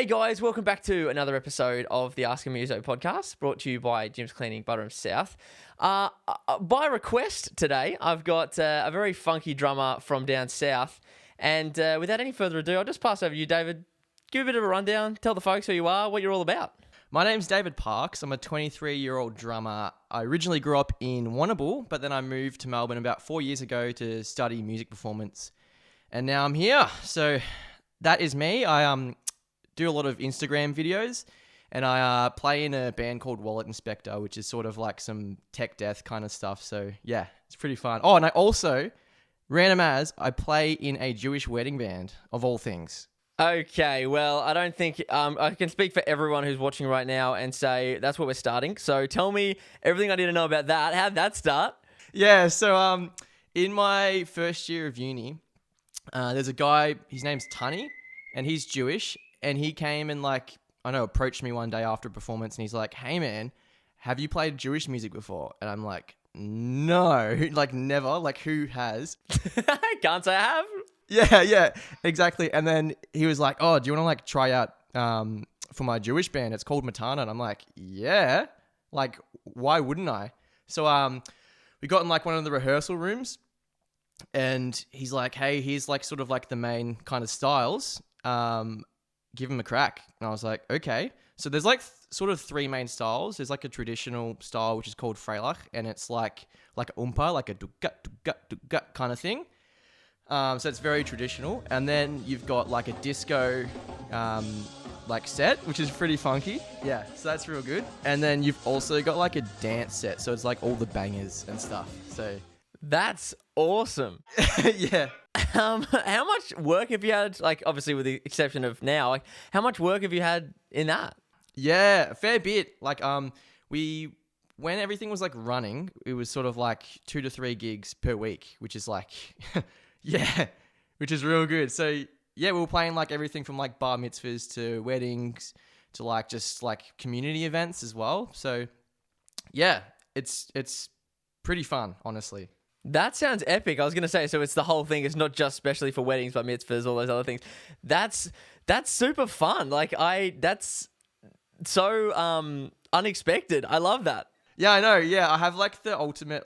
Hey guys, welcome back to another episode of the Ask a Muso podcast, brought to you by Jim's Cleaning, Butterham South. By request today, I've got a very funky drummer from down south, and without any further ado, I'll just pass over to you, David. Give a bit of a rundown, tell the folks who you are, what you're all about. My name's David Parks. I'm a 23-year-old drummer. I originally grew up in Warrnambool, but then I moved to Melbourne about 4 years ago to study music performance. And now I'm here. So that is me. I do a lot of Instagram videos, and I play in a band called Wallet Inspector, which is sort of like some tech death kind of stuff. So yeah, it's pretty fun. Oh, and I also, random as, I play in a Jewish wedding band, of all things. Okay, well, I don't think I can speak for everyone who's watching right now and say that's where we're starting. So tell me everything I need to know about that. How'd that start? Yeah, so in my first year of uni, there's a guy, his name's Tunny, and he's Jewish, and he came and approached me one day after a performance, and he's like, "Hey man, have you played Jewish music before?" And I'm like, "No, never, who has?" Can't say I have. Yeah, exactly. And then he was like, "Oh, do you want to try out for my Jewish band? It's called Matana." And I'm like, "Yeah, why wouldn't I?" So we got in one of the rehearsal rooms, and he's like, "Hey, here's the main kind of styles. Give him a crack." And I was like, "Okay." So there's sort of three main styles. There's a traditional style which is called Freilach, and it's like a oompa, like a dug-gut kind of thing. So it's very traditional. And then you've got a disco set, which is pretty funky. Yeah, so that's real good. And then you've also got a dance set. So it's all the bangers and stuff. So that's awesome. Yeah. How much work have you had, obviously with the exception of now, how much work have you had in that? Yeah, a fair bit. When everything was running, it was sort of 2 to 3 gigs per week, which is yeah, which is real good. So yeah, we were playing everything from bar mitzvahs to weddings to just community events as well. So yeah, it's pretty fun, honestly. That sounds epic. I was going to say, so it's the whole thing. It's not just specially for weddings, but mitzvahs, all those other things. That's super fun. That's so unexpected. I love that. Yeah, I know. Yeah, I have the ultimate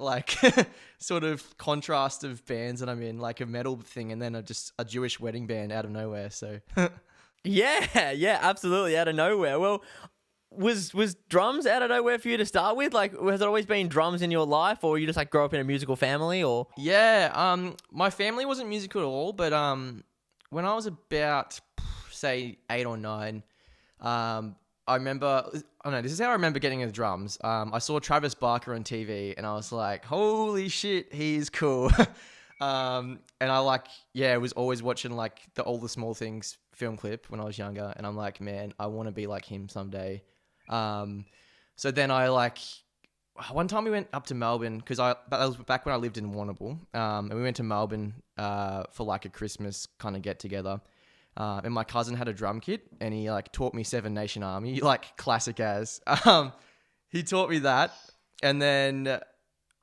sort of contrast of bands that I'm in, a metal thing, and then a Jewish wedding band out of nowhere. So yeah, absolutely out of nowhere. Well, was drums out of nowhere for you to start with? Has it always been drums in your life, or you just grow up in a musical family, or? Yeah, my family wasn't musical at all, but when I was about say 8 or 9, I remember, this is how I remember getting into drums. I saw Travis Barker on TV, and I was like, holy shit, he's cool. And I was always watching the All the Small Things film clip when I was younger, and I'm like, man, I want to be like him someday. So then one time we went up to Melbourne, because that was back when I lived in Warrnambool, and we went to Melbourne for a Christmas kind of get together. And my cousin had a drum kit, and he taught me Seven Nation Army, classic as. He taught me that, and then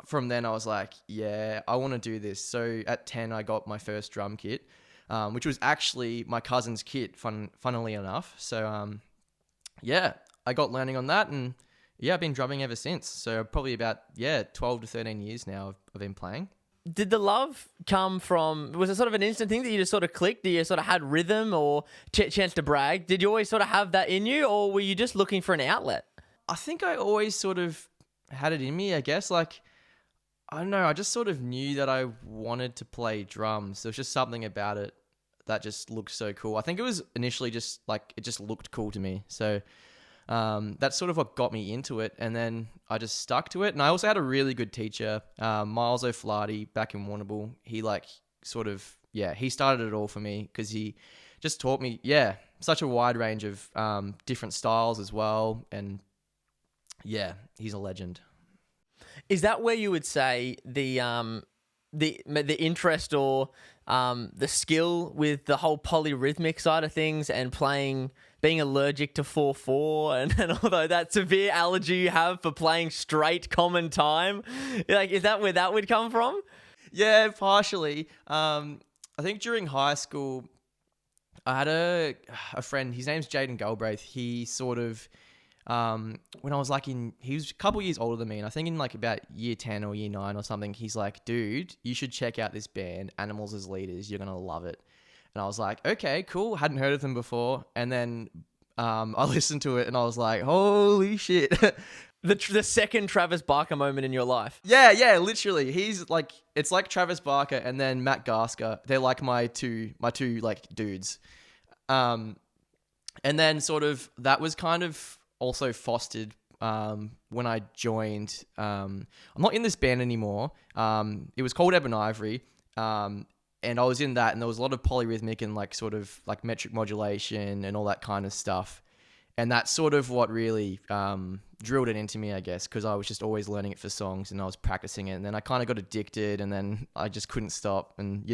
from then I was like, yeah, I want to do this. So at 10, I got my first drum kit, which was actually my cousin's kit, funnily enough. So yeah, I got learning on that, and yeah, I've been drumming ever since. So probably about 12 to 13 years now I've been playing. Did the love come from, was it sort of an instant thing that you just sort of clicked? Did you sort of had rhythm or chance to brag? Did you always sort of have that in you, or were you just looking for an outlet? I think I always sort of had it in me, I guess. I don't know, I just sort of knew that I wanted to play drums. There was just something about it that just looked so cool. I think it was initially just it just looked cool to me. So that's sort of what got me into it, and then I just stuck to it. And I also had a really good teacher, Miles O'Flaherty, back in Warrnambool. He he started it all for me, because he just taught me such a wide range of different styles as well. And yeah, he's a legend. Is that where you would say the interest or the skill with the whole polyrhythmic side of things and being allergic to 4/4 and although that severe allergy you have for playing straight common time, is that where that would come from? Yeah, partially. I think during high school, I had a friend, his name's Jaden Galbraith. He sort of, when I was like he was a couple years older than me, and I think in like about year 10 or year 9 or something, he's like, dude, you should check out this band, Animals as Leaders. You're going to love it. And I was like, okay, cool. Hadn't heard of them before. And then I listened to it and I was like, holy shit. The second Travis Barker moment in your life. Yeah, literally. He's like, it's like Travis Barker and then Matt Gasker. They're like my two like dudes. And then sort of that was kind of also fostered when I joined. I'm not in this band anymore. It was called Ebon Ivory. And I was in that, and there was a lot of polyrhythmic and like sort of like metric modulation and all that kind of stuff. And that's sort of what really drilled it into me, I guess, because I was just always learning it for songs and I was practicing it. And then I kind of got addicted, and then I just couldn't stop. And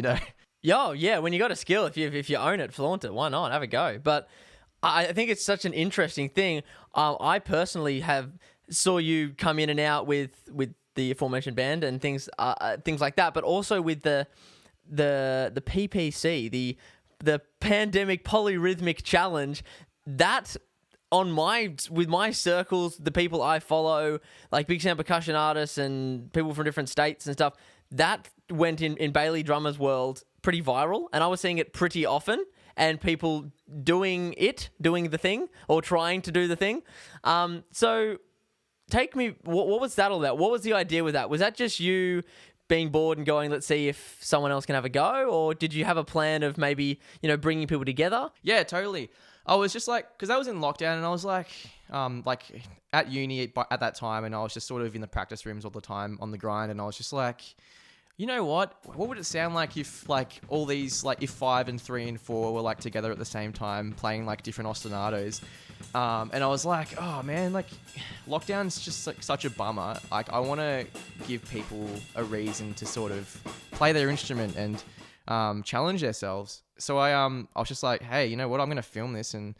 Yeah, when you got a skill, if you own it, flaunt it. Why not? Have a go. But I think it's such an interesting thing. I personally saw you come in and out with the aforementioned band and things like that, but also with the PPC, the Pandemic Polyrhythmic Challenge. That with my circles, the people I follow, like big sound percussion artists and people from different states and stuff, that went in Bailey Drummer's world pretty viral, and I was seeing it pretty often, and people doing the thing or trying to do the thing. So take me, what was that all about? What was the idea with that? Was that just you being bored and going, let's see if someone else can have a go? Or did you have a plan of maybe, bringing people together? Yeah, totally. I was just like, because I was in lockdown and I was like at uni at that time, and I was just sort of in the practice rooms all the time on the grind, and I was just like, you know what would it sound like if like all these, like if 5 and 3 and 4 were like together at the same time playing like different ostinatos? And I was like, oh man, like lockdown's just like such a bummer. Like I want to give people a reason to sort of play their instrument and challenge themselves. So I was just like, hey, you know what? I'm going to film this and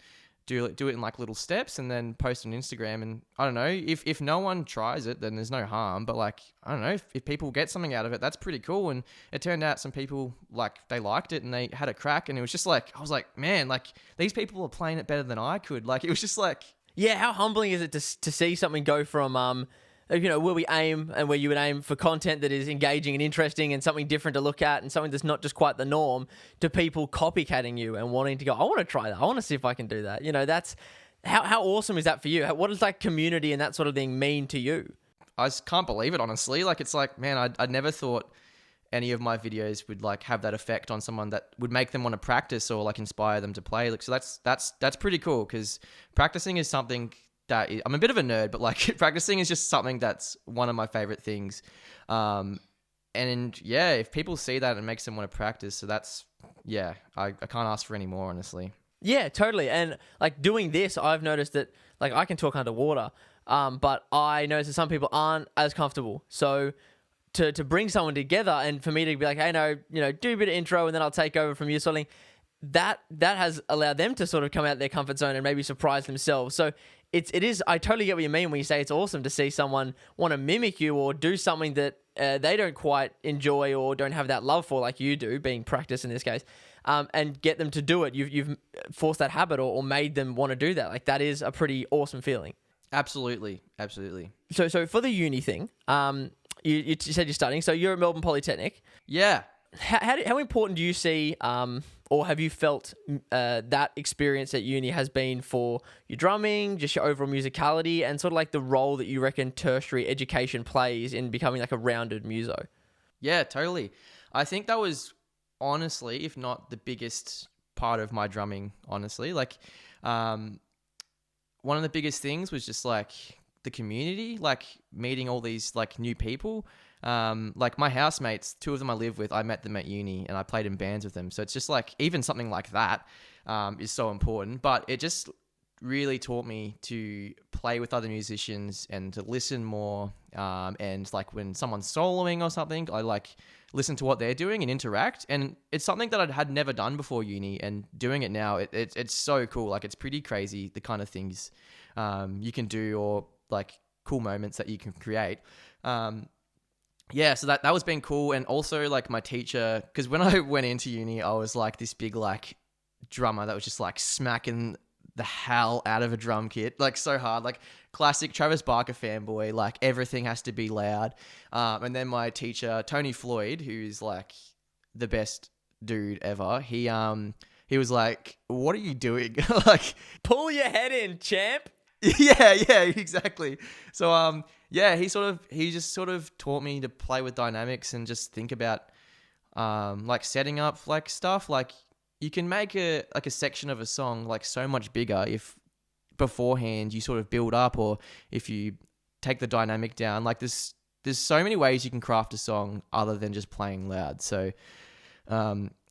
do it in like little steps and then post on Instagram. And I don't know, if no one tries it, then there's no harm. But like, I don't know, if people get something out of it, that's pretty cool. And it turned out some people, like, they liked it and they had a crack. And it was just like, I was like, man, like these people are playing it better than I could. Like, it was just like... Yeah, how humbling is it to see something go from... where we aim and where you would aim for content that is engaging and interesting and something different to look at and something that's not just quite the norm, to people copycatting you and wanting to go, I want to try that. I want to see if I can do that. That's how awesome is that for you? What does like community and that sort of thing mean to you? I just can't believe it, honestly. Like, it's like, man, I never thought any of my videos would like have that effect on someone that would make them want to practice or like inspire them to play. Like, so that's pretty cool, because practicing is something that I'm a bit of a nerd, but like practicing is just something that's one of my favorite things. And yeah, if people see that, it makes them want to practice. So that's, yeah, I can't ask for any more, honestly. Yeah, totally. And like doing this, I've noticed that like I can talk underwater, but I notice that some people aren't as comfortable. So to bring someone together and for me to be like, hey, no, do a bit of intro and then I'll take over from you, sort of thing, that has allowed them to sort of come out of their comfort zone and maybe surprise themselves. So it is, I totally get what you mean when you say it's awesome to see someone want to mimic you or do something that they don't quite enjoy or don't have that love for, like you do, being practice in this case, and get them to do it. You've forced that habit or made them want to do that. Like, that is a pretty awesome feeling. Absolutely. So for the uni thing, you said you're studying, so you're at Melbourne Polytechnic. Yeah. How important do you see, or have you felt that experience at uni has been for your drumming, just your overall musicality, and sort of like the role that you reckon tertiary education plays in becoming like a rounded muso? Yeah, totally. I think that was honestly, if not the biggest part of my drumming, honestly. Like, one of the biggest things was just like the community, like meeting all these like new people. Like my housemates, 2 of them I live with, I met them at uni and I played in bands with them. So it's just like, even something like that is so important. But it just really taught me to play with other musicians and to listen more. And like when someone's soloing or something, I like listen to what they're doing and interact. And it's something that I had never done before uni, and doing it now, it's so cool. Like, it's pretty crazy the kind of things you can do, or like cool moments that you can create. Yeah, so that was been cool. And also like my teacher, because when I went into uni, I was like this big like drummer that was just like smacking the hell out of a drum kit, like so hard, like classic Travis Barker fanboy, like everything has to be loud. And then my teacher, Tony Floyd, who's like the best dude ever, he was like, "What are you doing?" Like, pull your head in, champ. yeah, exactly. So he just sort of taught me to play with dynamics and just think about like setting up like stuff. Like you can make a section of a song like so much bigger if beforehand you sort of build up, or if you take the dynamic down. Like there's so many ways you can craft a song other than just playing loud. So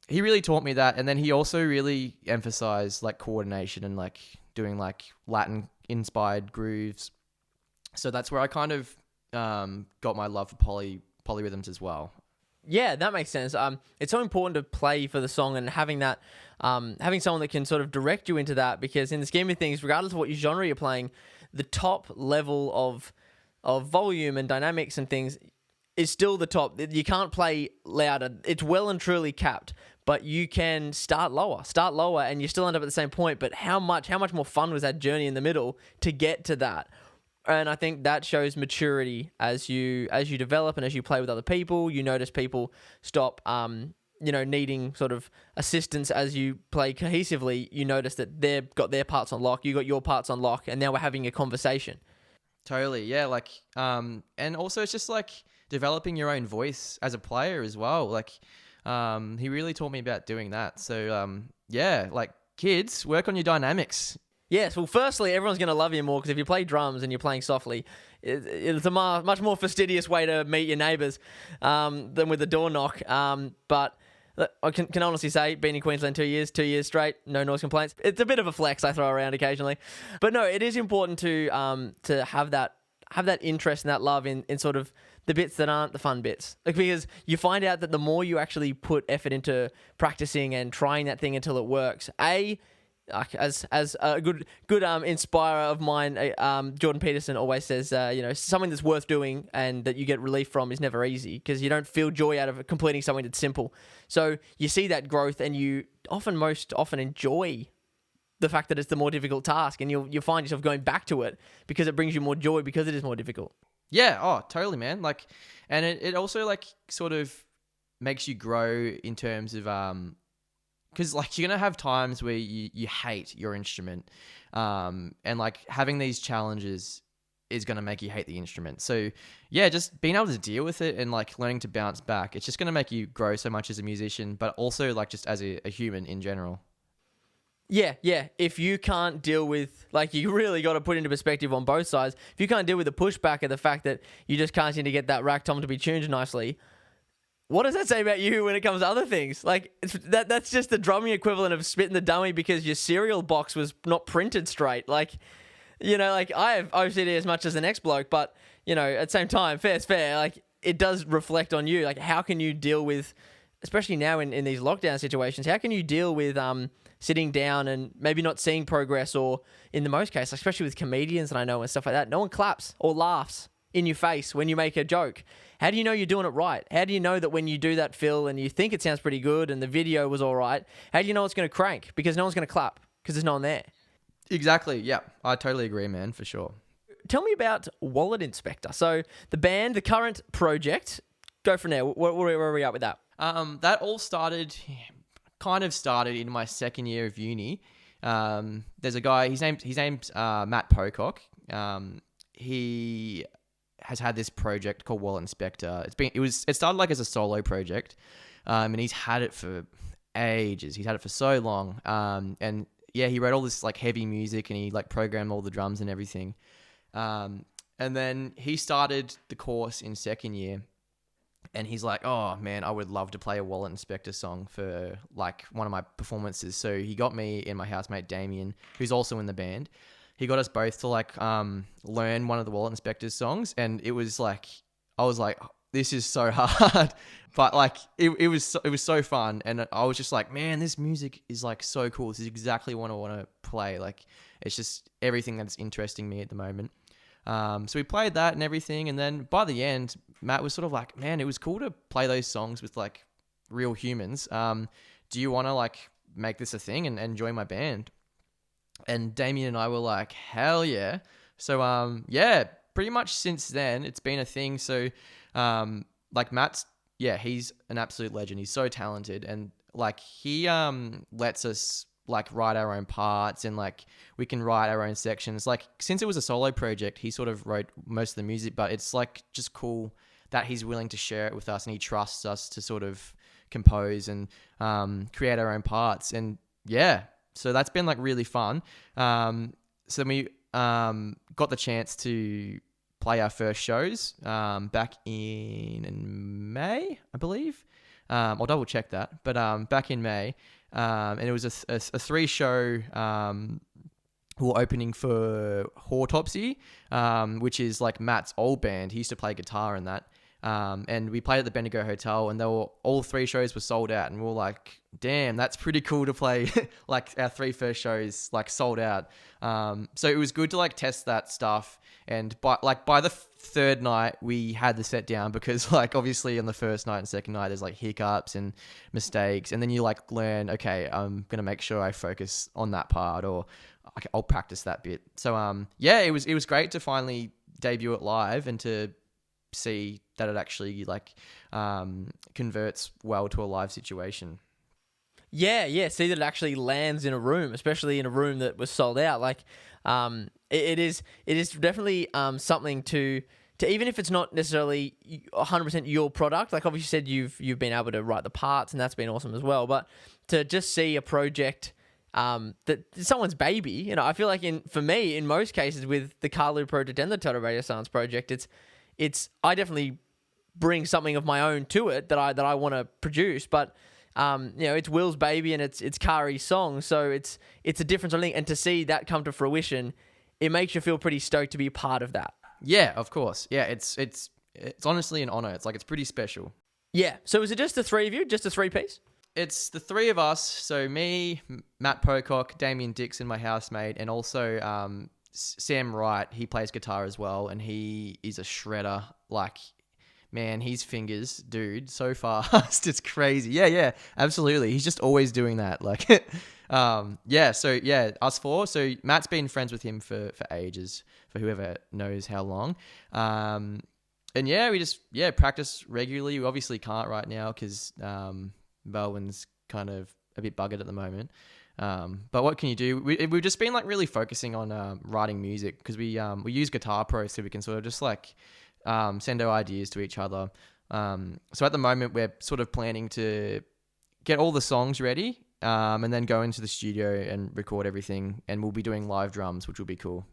he really taught me that, and then he also really emphasized like coordination and like doing like Latin inspired grooves. So that's where I kind of got my love for polyrhythms as well. Yeah, that makes sense. It's so important to play for the song and having that, having someone that can sort of direct you into that, because in the scheme of things, regardless of what genre you're playing, the top level of volume and dynamics and things is still the top. You can't play louder. It's well and truly capped, but you can start lower, and you still end up at the same point. But how much more fun was that journey in the middle to get to that? And I think that shows maturity as you develop and as you play with other people. You notice people stop, needing sort of assistance as you play cohesively. You notice that they've got their parts on lock, you got your parts on lock, and now we're having a conversation. Totally, yeah. Like, and also it's just like developing your own voice as a player as well. Like, he really taught me about doing that. So, like kids, work on your dynamics. Yes, well, firstly, everyone's going to love you more because if you play drums and you're playing softly, it's a much more fastidious way to meet your neighbours than with a door knock. But I can honestly say, being in Queensland 2 years straight, no noise complaints. It's a bit of a flex I throw around occasionally. But no, it is important to have that interest and that love in sort of the bits that aren't the fun bits. Like, because you find out that the more you actually put effort into practicing and trying that thing until it works, as a good inspirer of mine, Jordan Peterson always says, something that's worth doing and that you get relief from is never easy, because you don't feel joy out of completing something that's simple. So you see that growth, and you most often enjoy the fact that it's the more difficult task, and you'll find yourself going back to it because it brings you more joy because it is more difficult. Yeah, oh, totally, man. Like, and it also like sort of makes you grow in terms of because like you're gonna have times where you hate your instrument, and like having these challenges is gonna make you hate the instrument. So yeah, just being able to deal with it and like learning to bounce back, it's just gonna make you grow so much as a musician, but also like just as a human in general. Yeah. If you can't deal with, like, you really got to put into perspective on both sides. If you can't deal with the pushback of the fact that you just can't seem to get that rack tom to be tuned nicely, what does that say about you when it comes to other things? Like, that's just the drumming equivalent of spitting the dummy because your cereal box was not printed straight. Like, like I have OCD as much as the next bloke, but, at the same time, fair's fair. Like, it does reflect on you. Like, how can you deal with, especially now in these lockdown situations, how can you deal with sitting down and maybe not seeing progress, or in the most case, especially with comedians that I know and stuff like that, no one claps or laughs in your face when you make a joke. How do you know you're doing it right? How do you know that when you do that fill and you think it sounds pretty good and the video was all right, how do you know it's going to crank? Because no one's going to clap because there's no one there. Exactly. Yeah, I totally agree, man, for sure. Tell me about Wallet Inspector. So the band, the current project, go from there. Where are we at with that? That all started in my second year of uni. There's a guy, his name's Matt Pocock. He has had this project called Wallet Inspector. It started like as a solo project, and he's had it for ages. He's had it for so long. And yeah, he wrote all this like heavy music, and he like programmed all the drums and everything. And then he started the course in second year. And he's like, oh, man, I would love to play a Wallet Inspector song for, like, one of my performances. So he got me and my housemate Damien, who's also in the band. He got us both to, like, learn one of the Wallet Inspector's songs. And it was, like, I was like, this is so hard. But, like, it was so fun. And I was just like, man, this music is, like, so cool. This is exactly what I want to play. Like, it's just everything that's interesting me at the moment. So we played that and everything, and then by the end, Matt was sort of like, man, it was cool to play those songs with like real humans. Do you want to like make this a thing and join my band. And Damien and I were like, hell yeah. So, yeah, pretty much since then, it's been a thing. So, like Matt's, yeah, he's an absolute legend. He's so talented. And like, he lets us like write our own parts, and like we can write our own sections. Like, since it was a solo project, he sort of wrote most of the music, but it's like just cool that he's willing to share it with us, and he trusts us to sort of compose and create our own parts. And yeah, so that's been like really fun. So we got the chance to play our first shows back in May, I believe. I'll double check that, but back in May, and it was a 3-show opening for Autopsy, which is like Matt's old band. He used to play guitar in that. And we played at the Bendigo Hotel, and all 3 shows were sold out, and we were like, damn, that's pretty cool to play like our 3 first shows like sold out. So it was good to like test that stuff, and by the 3rd night we had the set down, because like obviously on the first night and second night there's like hiccups and mistakes, and then you like learn, okay, I'm gonna make sure I focus on that part, or I'll practice that bit. So yeah, it was great to finally debut it live and to see that it actually like converts well to a live situation. Yeah. See that it actually lands in a room, especially in a room that was sold out. Like, it is definitely something to even if it's not necessarily 100% your product. Like, obviously you said you've been able to write the parts, and that's been awesome as well. But to just see a project that someone's baby, you know, I feel like for me in most cases with the Carlu project and the Total Radio Silence project, I definitely bring something of my own to it that I want to produce, but you know, it's Will's baby and it's Kari's song, so it's a different sort of thing. And to see that come to fruition, it makes you feel pretty stoked to be a part of that. Yeah, of course. Yeah, it's honestly an honor. It's pretty special. Yeah. So is it just the 3 of you, just a 3-piece? It's the 3 of us. So me, Matt Pocock, Damien Dixon, my housemate, and also Sam Wright. He plays guitar as well, and he is a shredder. Like, man, his fingers, dude, so fast. It's crazy. Yeah, absolutely. He's just always doing that. Like, yeah. So yeah, us 4. So Matt's been friends with him for ages, for whoever knows how long. And yeah, we just practice regularly. We obviously can't right now because Melbourne's kind of a bit buggered at the moment. But what can you do? We've just been like really focusing on writing music, because we use Guitar Pro, so we can sort of just like send our ideas to each other. So at the moment we're sort of planning to get all the songs ready, and then go into the studio and record everything, and we'll be doing live drums, which will be cool.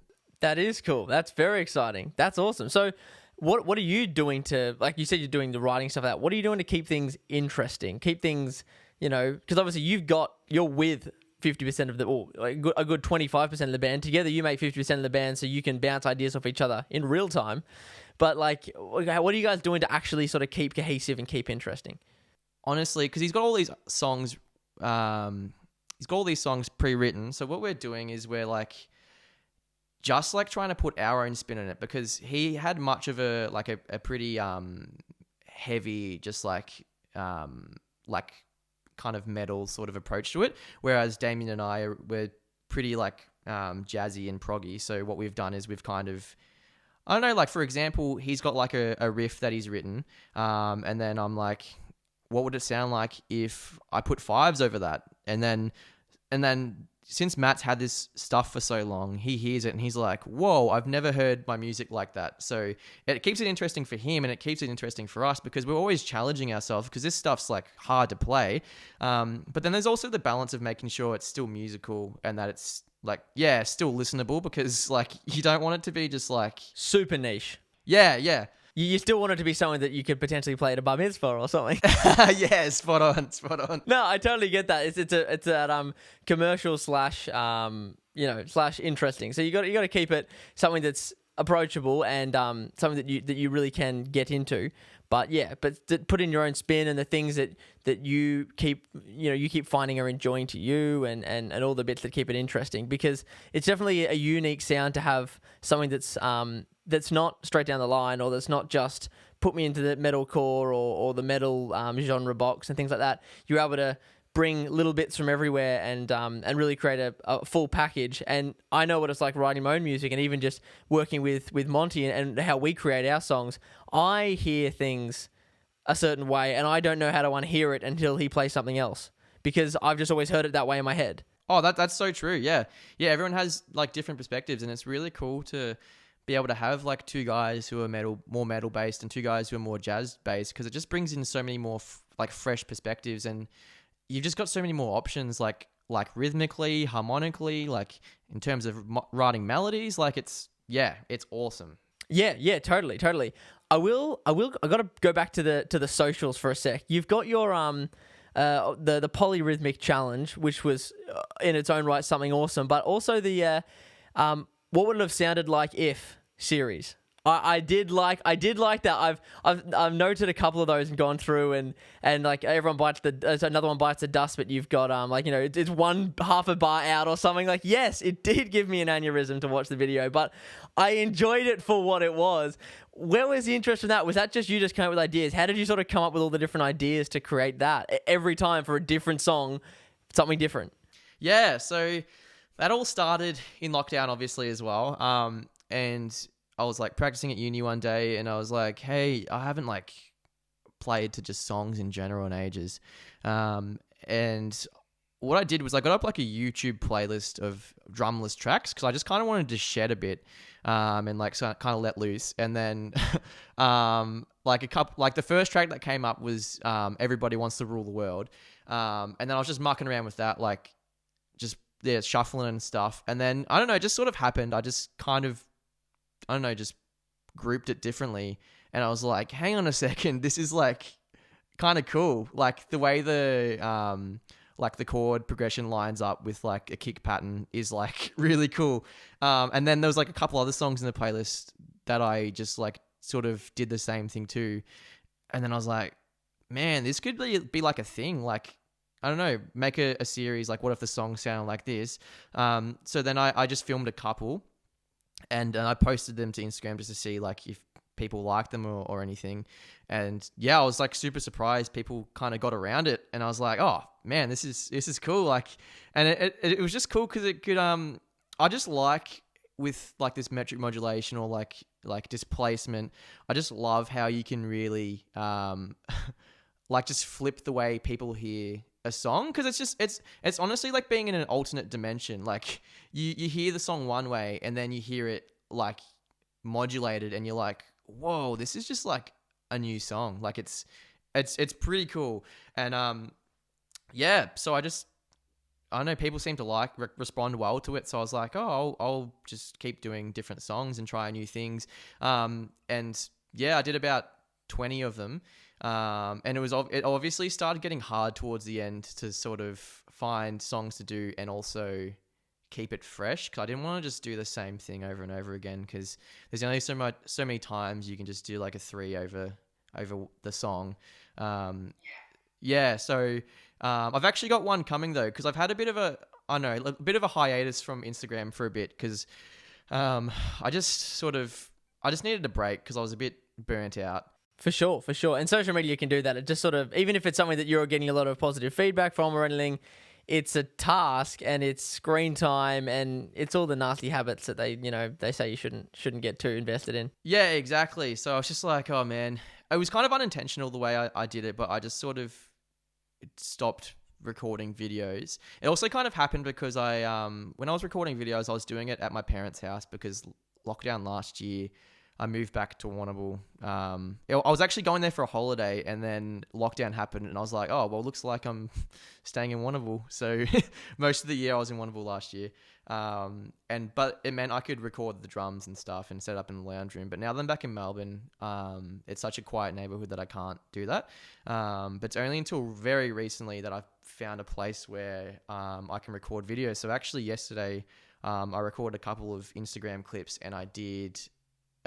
That is cool. That's very exciting. That's awesome. So what are you doing to, like you said, you're doing the writing stuff out. What are you doing to keep things interesting? Keep things, you know, because obviously you're with 50% of a good 25% of the band. Together you make 50% of the band, so you can bounce ideas off each other in real time. But like, what are you guys doing to actually sort of keep cohesive and keep interesting? Honestly, because he's got all these songs, pre-written. So what we're doing is we're like, just like trying to put our own spin on it, because he had much of a pretty heavy, just like kind of metal sort of approach to it, whereas Damien and we're pretty like jazzy and proggy. So what we've done is we've kind of, I don't know, like for example, he's got like a riff that he's written, and then I'm like, what would it sound like if I put 5s over that? And then since Matt's had this stuff for so long, he hears it and he's like, whoa, I've never heard my music like that. So it keeps it interesting for him, and it keeps it interesting for us, because we're always challenging ourselves, because this stuff's like hard to play. But then there's also the balance of making sure it's still musical, and that it's like, yeah, still listenable, because like you don't want it to be just like super niche. Yeah. You still want it to be something that you could potentially play at a bar mitzvah or something. Yeah, spot on. No, I totally get that. It's that commercial slash interesting. So you got to keep it something that's approachable and something that you really can get into. But yeah, put in your own spin and the things that you keep finding are enjoying to you, and all the bits that keep it interesting, because it's definitely a unique sound to have something that's not straight down the line, or that's not just put me into the metalcore or the metal genre box and things like that. You're able to bring little bits from everywhere and really create a full package. And I know what it's like writing my own music, and even just working with Monty and how we create our songs. I hear things a certain way, and I don't know how to unhear it until he plays something else, because I've just always heard it that way in my head. Oh, that's so true. Yeah. Yeah, everyone has like different perspectives, and it's really cool to be able to have like two guys who are more metal based and two guys who are more jazz based, because it just brings in so many more like fresh perspectives, and you've just got so many more options like rhythmically, harmonically, like in terms of writing melodies. Like it's awesome. Yeah, totally. I got to go back to the socials for a sec. You've got your the Polyrhythmic challenge, which was in its own right something awesome, but also the what would it have sounded like if series. I did like that. I've noted a couple of those and gone through and like everyone bites another one bites the dust, but you've got like, you know, it's one half a bar out or something. Like, yes, it did give me an aneurysm to watch the video, but I enjoyed it for what it was. Where was the interest in that? Was that just you just came up with ideas? How did you sort of come up with all the different ideas to create that every time for a different song, something different? Yeah, so that all started in lockdown, obviously, as well. And I was like practicing at uni one day, and I was like, hey, I haven't like played to just songs in general in ages. And what I did was I got up like a YouTube playlist of drumless tracks, because I just kind of wanted to shed a bit and like kind of let loose. And then like the first track that came up was Everybody Wants to Rule the World. And then I was just mucking around with that, like just shuffling and stuff. And then I don't know, it just sort of happened. I just kind of, I don't know, just grouped it differently. And I was like, hang on a second, this is like kind of cool. Like the way the chord progression lines up with like a kick pattern is like really cool. And then there was like a couple other songs in the playlist that I just like sort of did the same thing too. And then I was like, man, this could be like a thing. Like, I don't know, make a series. Like, what if the songs sound like this? So then I just filmed a couple, and I posted them to Instagram just to see like if people liked them or anything. And yeah, I was like super surprised. People kind of got around it, and I was like, oh man, this is cool. Like, and it was just cool because it could I just like with like this metric modulation or like displacement. I just love how you can really like just flip the way people hear a song, because it's honestly like being in an alternate dimension. Like you hear the song one way, and then you hear it like modulated, and you're like, whoa, this is just like a new song. Like it's pretty cool. And yeah, so I don't know, people seem to respond well to it, so I was like, oh, I'll just keep doing different songs and try new things. And yeah, I did about 20 of them. And it obviously started getting hard towards the end to sort of find songs to do and also keep it fresh, because I didn't want to just do the same thing over and over again, because there's only so many times you can just do like a 3 over the song. Yeah, so I've actually got one coming though, because I've had a bit of a hiatus from Instagram for a bit, because I just needed a break because I was a bit burnt out. For sure. And social media can do that. It just sort of, even if it's something that you're getting a lot of positive feedback from or anything, it's a task and it's screen time and it's all the nasty habits that they say you shouldn't get too invested in. Yeah, exactly. So I was just like, oh man, it was kind of unintentional the way I did it, but I just sort of stopped recording videos. It also kind of happened because when I was recording videos, I was doing it at my parents' house, because lockdown last year, I moved back to Warrnambool. I was actually going there for a holiday, and then lockdown happened, and I was like, oh, well, looks like I'm staying in Warrnambool. So most of the year I was in Warrnambool last year. But it meant I could record the drums and stuff and set up in the lounge room. But now that I'm back in Melbourne, it's such a quiet neighborhood that I can't do that. But it's only until very recently that I've found a place where I can record videos. So actually yesterday, I recorded a couple of Instagram clips, and I did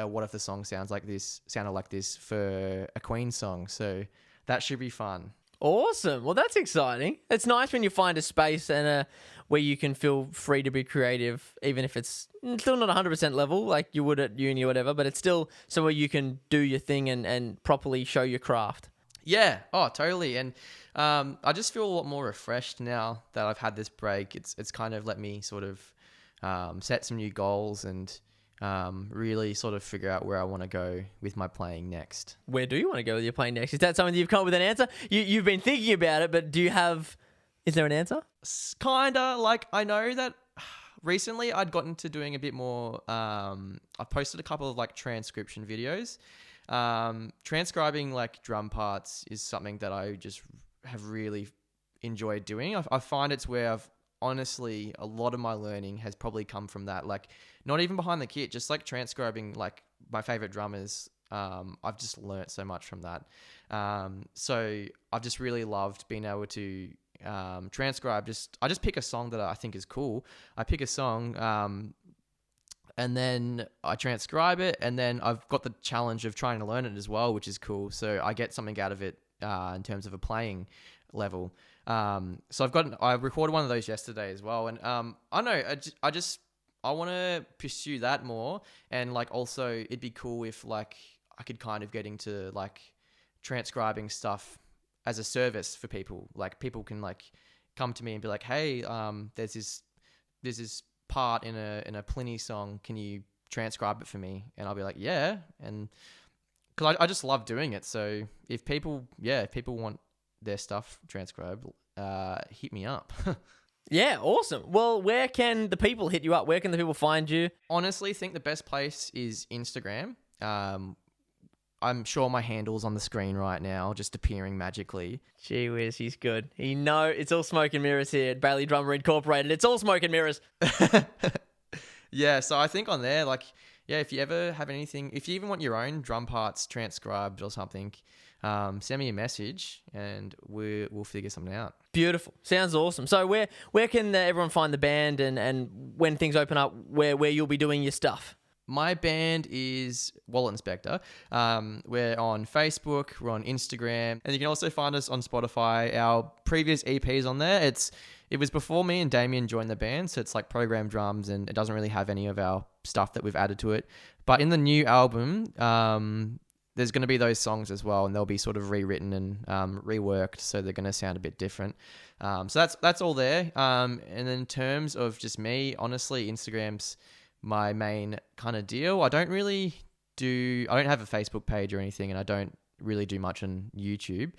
what if the song sounded like this for a Queen song. So that should be fun. Awesome. Well, that's exciting. It's nice when you find a space and where you can feel free to be creative, even if it's still not 100% level like you would at uni or whatever, but it's still somewhere you can do your thing and properly show your craft. Yeah. Oh, totally. And I just feel a lot more refreshed now that I've had this break. It's kind of let me sort of set some new goals and really sort of figure out where I want to go with my playing next. Where do you want to go with your playing next? Is that something that you've come up with an answer? You've been thinking about it, but is there an answer? Kinda. Like, I know that recently I'd gotten to doing a bit more. I've posted a couple of like transcription videos. Transcribing like drum parts is something that I just have really enjoyed doing. I find it's where I've honestly, a lot of my learning has probably come from that. Like, not even behind the kit, just like transcribing like my favorite drummers. I've just learnt so much from that. So I've just really loved being able to transcribe. I just pick a song that I think is cool. I pick a song, and then I transcribe it, and then I've got the challenge of trying to learn it as well, which is cool. So I get something out of it in terms of a playing level. So I recorded one of those yesterday as well, and I don't know, I want to pursue that more, and like also it'd be cool if like I could kind of get into like transcribing stuff as a service for people. Like, people can like come to me and be like, hey, there's this part in a Pliny song, can you transcribe it for me? And I'll be like, yeah. And because I just love doing it. So if people want their stuff transcribed, hit me up. Yeah, awesome. Well, where can the people hit you up? Where can the people find you? Honestly, think the best place is Instagram. I'm sure my handle's on the screen right now, just appearing magically. Gee whiz, he's good. It's all smoke and mirrors here at Baileydrummer Incorporated. It's all smoke and mirrors. Yeah, so I think on there, like, yeah, if you ever have anything, if you even want your own drum parts transcribed or something, send me a message and we'll figure something out. Beautiful. Sounds awesome. So where can everyone find the band, and when things open up, where you'll be doing your stuff? My band is Wallet Inspector. We're on Facebook, we're on Instagram, and you can also find us on Spotify. Our previous EP's on there. It was before me and Damien joined the band, so it's like programmed drums, and it doesn't really have any of our stuff that we've added to it. But in the new album, there's going to be those songs as well, and they'll be sort of rewritten and reworked, so they're going to sound a bit different. So that's all there. And in terms of just me, honestly, Instagram's my main kind of deal. I don't have a Facebook page or anything, and I don't really do much on YouTube.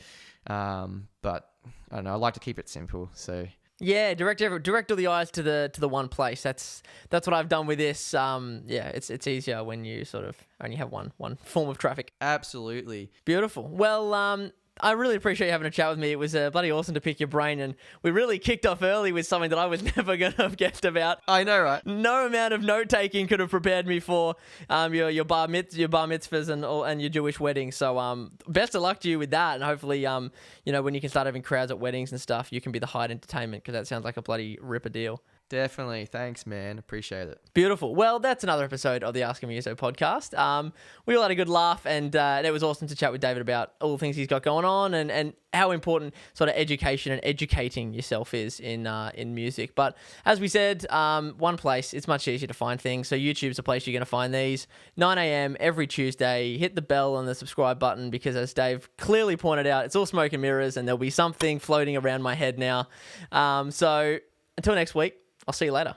But I don't know, I like to keep it simple. So yeah, direct all the eyes to the one place. That's what I've done with this. It's easier when you sort of only have one form of traffic. Absolutely. Beautiful. Well, I really appreciate you having a chat with me. It was bloody awesome to pick your brain, and we really kicked off early with something that I was never going to have guessed about. I know, right? No amount of note-taking could have prepared me for your bar mitzvahs and your Jewish wedding. So best of luck to you with that, and hopefully when you can start having crowds at weddings and stuff, you can be the hired entertainment, because that sounds like a bloody ripper deal. Definitely. Thanks, man. Appreciate it. Beautiful. Well, that's another episode of the Ask a Muso podcast. We all had a good laugh, and it was awesome to chat with David about all the things he's got going on, and how important sort of education and educating yourself is in music. But as we said, one place, it's much easier to find things. So YouTube's the place you're going to find these. 9 a.m. every Tuesday. Hit the bell and the subscribe button, because as Dave clearly pointed out, it's all smoke and mirrors, and there'll be something floating around my head now. So until next week, I'll see you later.